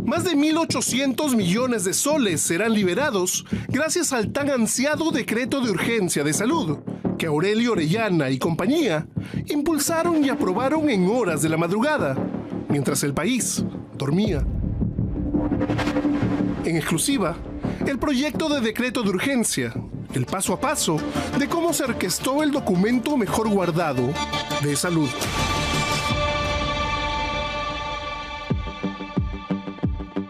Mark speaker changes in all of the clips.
Speaker 1: Más de 1.800 millones de soles serán liberados gracias al tan ansiado decreto de urgencia de salud, que Aurelio Orellana y compañía impulsaron y aprobaron en horas de la madrugada, mientras el país dormía. En exclusiva, el proyecto de decreto de urgencia, el paso a paso de cómo se orquestó el documento mejor guardado de salud.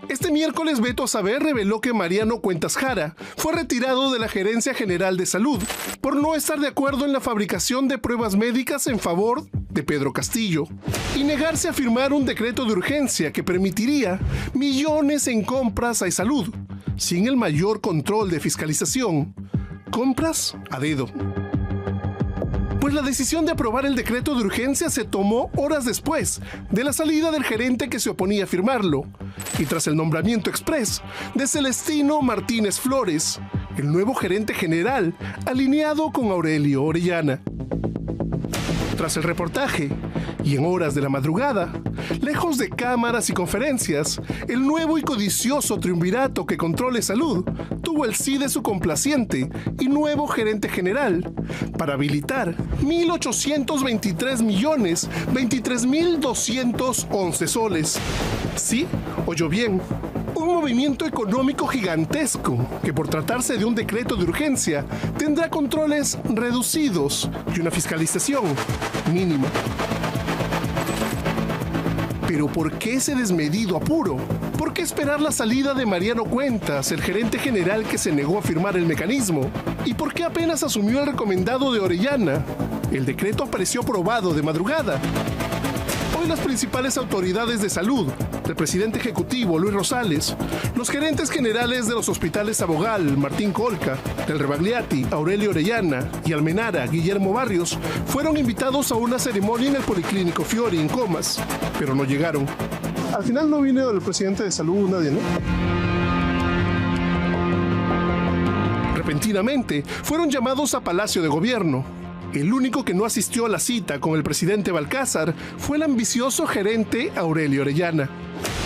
Speaker 1: Este miércoles Beto Saber reveló que Mariano Cuentas Jara fue retirado de la Gerencia General de Salud por no estar de acuerdo en la fabricación de pruebas médicas en favor de Pedro Castillo y negarse a firmar un decreto de urgencia que permitiría millones en compras a salud, sin el mayor control de fiscalización. Compras a dedo. Pues la decisión de aprobar el decreto de urgencia se tomó horas después de la salida del gerente que se oponía a firmarlo y tras el nombramiento exprés de Celestino Martínez Flores, el nuevo gerente general alineado con Aurelio Orellana. Tras el reportaje y en horas de la madrugada, lejos de cámaras y conferencias, el nuevo y codicioso triunvirato que controle salud tuvo el sí de su complaciente y nuevo gerente general para habilitar 1.823.023.211 soles. Sí, oyó bien. Un movimiento económico gigantesco que por tratarse de un decreto de urgencia tendrá controles reducidos y una fiscalización mínima. Pero ¿por qué ese desmedido apuro? ¿Por qué esperar la salida de Mariano Cuentas, el gerente general que se negó a firmar el mecanismo? ¿Y por qué apenas asumió el recomendado de Orellana? El decreto apareció aprobado de madrugada. Hoy las principales autoridades de salud, el presidente ejecutivo Luis Rosales, los gerentes generales de los hospitales Abogal, Martín Colca, del Rebagliati, Aurelio Orellana y Almenara, Guillermo Barrios, fueron invitados a una ceremonia en el Policlínico Fiori en Comas, pero no llegaron. Al final no vino el presidente de salud, nadie, ¿no? Repentinamente, fueron llamados a Palacio de Gobierno. El único que no asistió a la cita con el presidente Balcázar fue el ambicioso gerente Aurelio Orellana.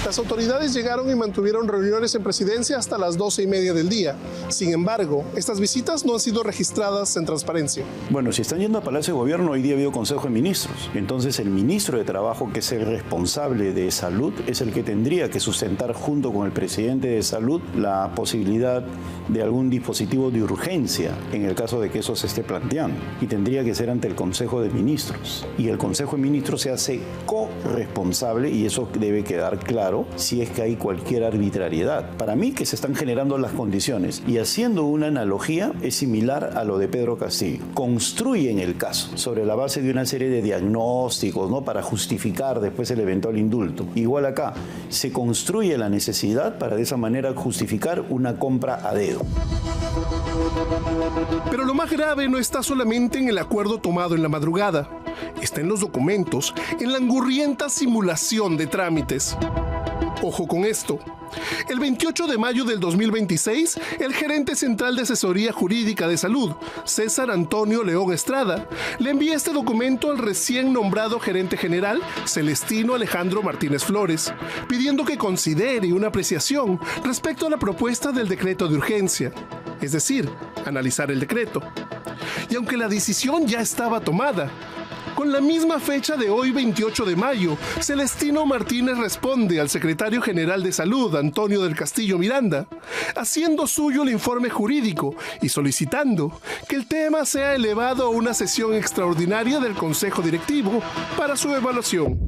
Speaker 1: Las autoridades llegaron y mantuvieron reuniones en presidencia hasta las 12:30 del día. Sin embargo, estas visitas no han sido registradas en transparencia.
Speaker 2: Bueno, si están yendo a Palacio de Gobierno, hoy día ha habido Consejo de Ministros. Entonces, el ministro de Trabajo, que es el responsable de salud, es el que tendría que sustentar junto con el presidente de salud la posibilidad de algún dispositivo de urgencia en el caso de que eso se esté planteando. Y tendría que ser ante el Consejo de Ministros. Y el Consejo de Ministros se hace corresponsable, y eso debe quedar claro si es que hay cualquier arbitrariedad. Para mí, que se están generando las condiciones, y haciendo una analogía, es similar a lo de Pedro Castillo. Construyen el caso sobre la base de una serie de diagnósticos, ¿no?, para justificar después el eventual indulto. Igual acá, se construye la necesidad para de esa manera justificar una compra a dedo.
Speaker 1: Pero lo más grave no está solamente en el acuerdo tomado en la madrugada. Está en los documentos, en la angurrienta simulación de trámites. Ojo con esto. El 28 de mayo del 2026, el gerente central de asesoría jurídica de salud, César Antonio León Estrada, le envía este documento al recién nombrado gerente general, Celestino Alejandro Martínez Flores, pidiendo que considere una apreciación respecto a la propuesta del decreto de urgencia, es decir, analizar el decreto. Y aunque la decisión ya estaba tomada, con la misma fecha de hoy, 28 de mayo, Celestino Martínez responde al secretario general de Salud, Antonio del Castillo Miranda, haciendo suyo el informe jurídico y solicitando que el tema sea elevado a una sesión extraordinaria del Consejo Directivo para su evaluación.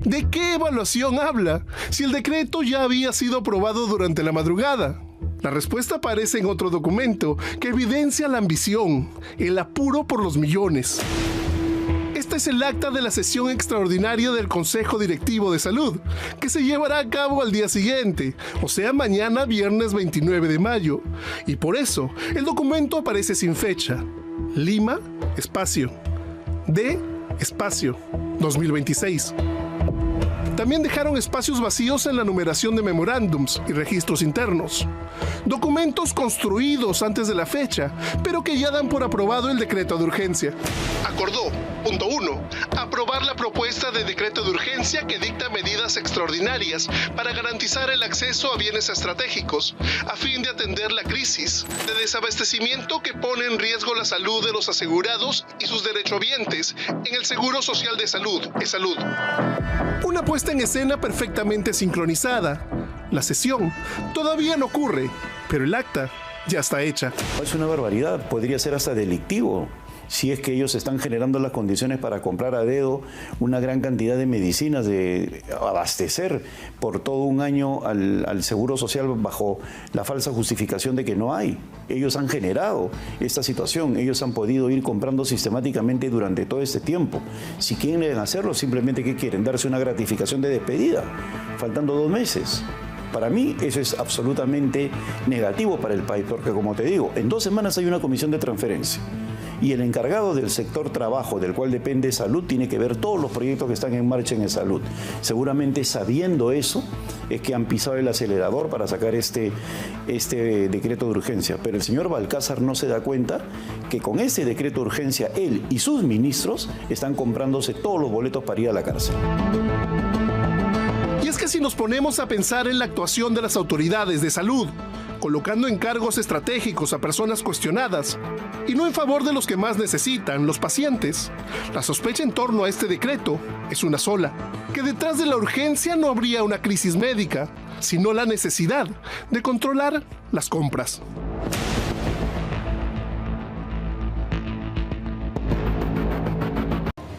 Speaker 1: ¿De qué evaluación habla si el decreto ya había sido aprobado durante la madrugada? La respuesta aparece en otro documento que evidencia la ambición, el apuro por los millones. Este es el acta de la sesión extraordinaria del Consejo Directivo de Salud, que se llevará a cabo al día siguiente, o sea, mañana viernes 29 de mayo. Y por eso, el documento aparece sin fecha. Lima, espacio. D, espacio. 2026. También dejaron espacios vacíos en la numeración de memorándums y registros internos. Documentos construidos antes de la fecha, pero que ya dan por aprobado el decreto de urgencia. Acordó, punto 1, aprobar la propuesta de decreto de urgencia que dicta medidas extraordinarias para garantizar el acceso a bienes estratégicos, a fin de atender la crisis de desabastecimiento que pone en riesgo la salud de los asegurados y sus derechohabientes en el Seguro Social de Salud, E-Salud. Una puesta en escena perfectamente sincronizada. La sesión todavía no ocurre, pero el acta ya está hecha.
Speaker 2: Es una barbaridad, podría ser hasta delictivo. Si es que ellos están generando las condiciones para comprar a dedo una gran cantidad de medicinas, de abastecer por todo un año al Seguro Social bajo la falsa justificación de que no hay. Ellos han generado esta situación, ellos han podido ir comprando sistemáticamente durante todo este tiempo. Si quieren hacerlo, simplemente ¿qué quieren? Darse una gratificación de despedida, faltando 2 meses. Para mí eso es absolutamente negativo para el país, porque como te digo, en 2 semanas hay una comisión de transferencia. Y el encargado del sector trabajo, del cual depende salud, tiene que ver todos los proyectos que están en marcha en salud. Seguramente sabiendo eso, es que han pisado el acelerador para sacar este decreto de urgencia. Pero el señor Balcázar no se da cuenta que con este decreto de urgencia, él y sus ministros están comprándose todos los boletos para ir a la cárcel.
Speaker 1: Y es que si nos ponemos a pensar en la actuación de las autoridades de salud, colocando en cargos estratégicos a personas cuestionadas, y no en favor de los que más necesitan, los pacientes, la sospecha en torno a este decreto es una sola, que detrás de la urgencia no habría una crisis médica, sino la necesidad de controlar las compras.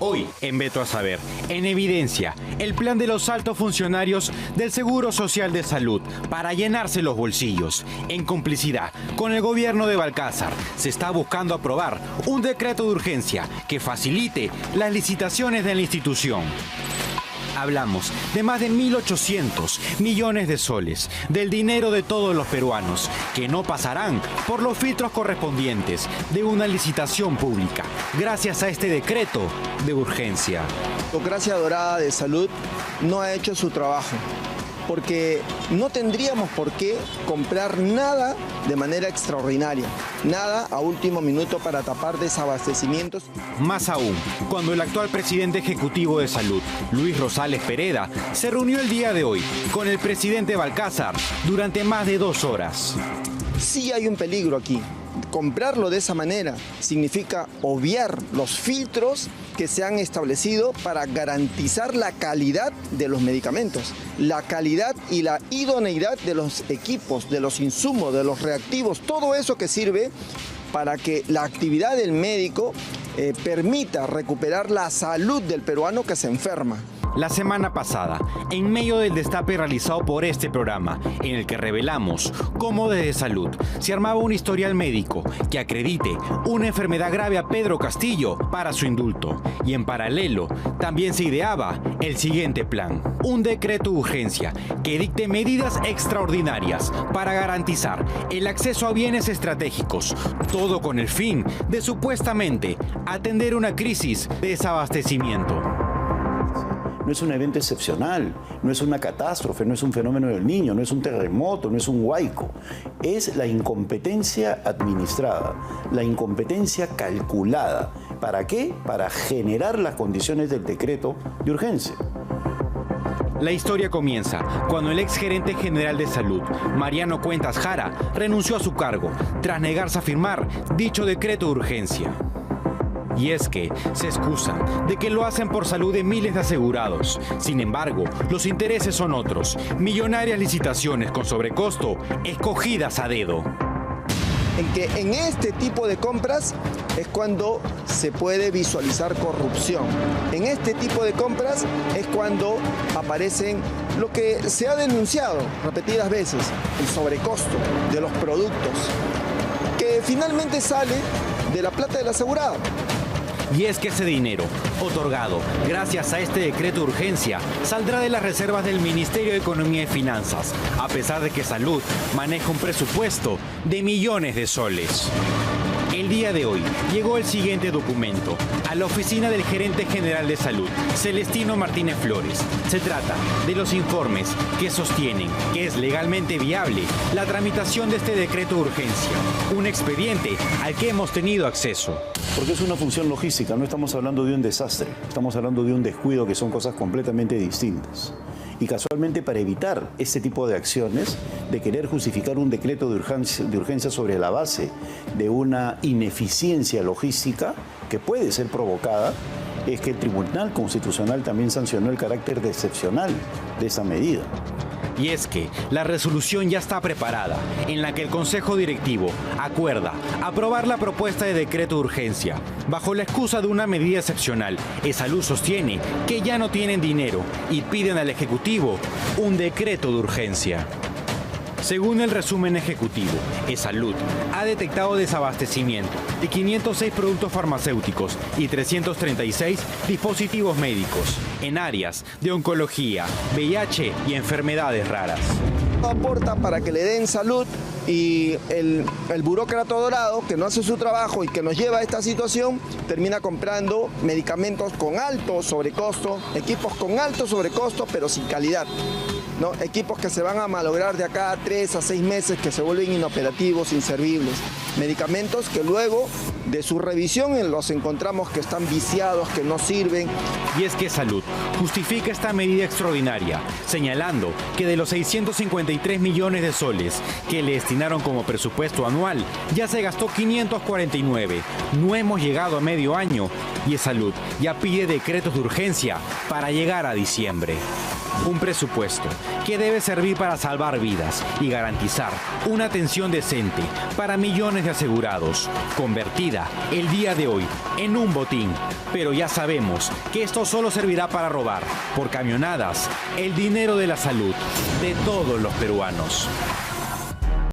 Speaker 3: Hoy, en Veto a Saber, en evidencia, el plan de los altos funcionarios del Seguro Social de Salud para llenarse los bolsillos. En complicidad con el gobierno de Balcázar, se está buscando aprobar un decreto de urgencia que facilite las licitaciones de la institución. Hablamos de más de 1.800 millones de soles, del dinero de todos los peruanos, que no pasarán por los filtros correspondientes de una licitación pública, gracias a este decreto de urgencia.
Speaker 4: La burocracia dorada de salud no ha hecho su trabajo, porque no tendríamos por qué comprar nada de manera extraordinaria, nada a último minuto para tapar desabastecimientos.
Speaker 3: Más aún, cuando el actual presidente ejecutivo de salud, Luis Rosales Pereda, se reunió el día de hoy con el presidente Balcázar durante más de 2 horas.
Speaker 4: Sí hay un peligro aquí. Comprarlo de esa manera significa obviar los filtros que se han establecido para garantizar la calidad de los medicamentos, la calidad y la idoneidad de los equipos, de los insumos, de los reactivos, todo eso que sirve para que la actividad del médico permita recuperar la salud del peruano que se enferma.
Speaker 3: La semana pasada, en medio del destape realizado por este programa, en el que revelamos cómo desde Salud se armaba un historial médico que acredite una enfermedad grave a Pedro Castillo para su indulto, y en paralelo también se ideaba el siguiente plan: un decreto de urgencia que dicte medidas extraordinarias para garantizar el acceso a bienes estratégicos, todo con el fin de supuestamente atender una crisis de desabastecimiento.
Speaker 2: No es un evento excepcional, no es una catástrofe, no es un fenómeno del Niño, no es un terremoto, no es un huaico. Es la incompetencia administrada, la incompetencia calculada. ¿Para qué? Para generar las condiciones del decreto de urgencia.
Speaker 3: La historia comienza cuando el exgerente general de salud, Mariano Cuentas Jara, renunció a su cargo tras negarse a firmar dicho decreto de urgencia. Y es que se excusan de que lo hacen por salud de miles de asegurados. Sin embargo, los intereses son otros. Millonarias licitaciones con sobrecosto escogidas a dedo.
Speaker 4: En que en este tipo de compras es cuando se puede visualizar corrupción. En este tipo de compras es cuando aparecen lo que se ha denunciado repetidas veces, el sobrecosto de los productos, que finalmente sale de la plata del asegurado.
Speaker 3: Y es que ese dinero, otorgado gracias a este decreto de urgencia, saldrá de las reservas del Ministerio de Economía y Finanzas, a pesar de que Salud maneja un presupuesto de millones de soles. El día de hoy llegó el siguiente documento a la oficina del gerente general de salud, Celestino Martínez Flores. Se trata de los informes que sostienen que es legalmente viable la tramitación de este decreto de urgencia, un expediente al que hemos tenido acceso.
Speaker 2: Porque es una función logística, no estamos hablando de un desastre, estamos hablando de un descuido, que son cosas completamente distintas. Y casualmente, para evitar este tipo de acciones, de querer justificar un decreto de urgencia sobre la base de una ineficiencia logística que puede ser provocada, es que el Tribunal Constitucional también sancionó el carácter de excepcional de esa medida.
Speaker 3: Y es que la resolución ya está preparada, en la que el Consejo Directivo acuerda aprobar la propuesta de decreto de urgencia. Bajo la excusa de una medida excepcional, Esalud sostiene que ya no tienen dinero y piden al Ejecutivo un decreto de urgencia. Según el resumen ejecutivo, Esalud ha detectado desabastecimiento de 506 productos farmacéuticos y 336 dispositivos médicos en áreas de oncología, VIH y enfermedades raras.
Speaker 4: Aporta para que le den salud y el burócrata dorado que no hace su trabajo y que nos lleva a esta situación termina comprando medicamentos con alto sobrecosto, equipos con alto sobrecosto pero sin calidad. ¿No? Equipos que se van a malograr de acá a 3 a 6 meses, que se vuelven inoperativos, inservibles. Medicamentos que luego de su revisión los encontramos que están viciados, que no sirven.
Speaker 3: Y es que Salud justifica esta medida extraordinaria, señalando que de los 653 millones de soles que le destinaron como presupuesto anual, ya se gastó 549. No hemos llegado a medio año y Salud ya pide decretos de urgencia para llegar a diciembre. Un presupuesto que debe servir para salvar vidas y garantizar una atención decente para millones de asegurados, convertida el día de hoy en un botín. Pero ya sabemos que esto solo servirá para robar por camionadas el dinero de la salud de todos los peruanos.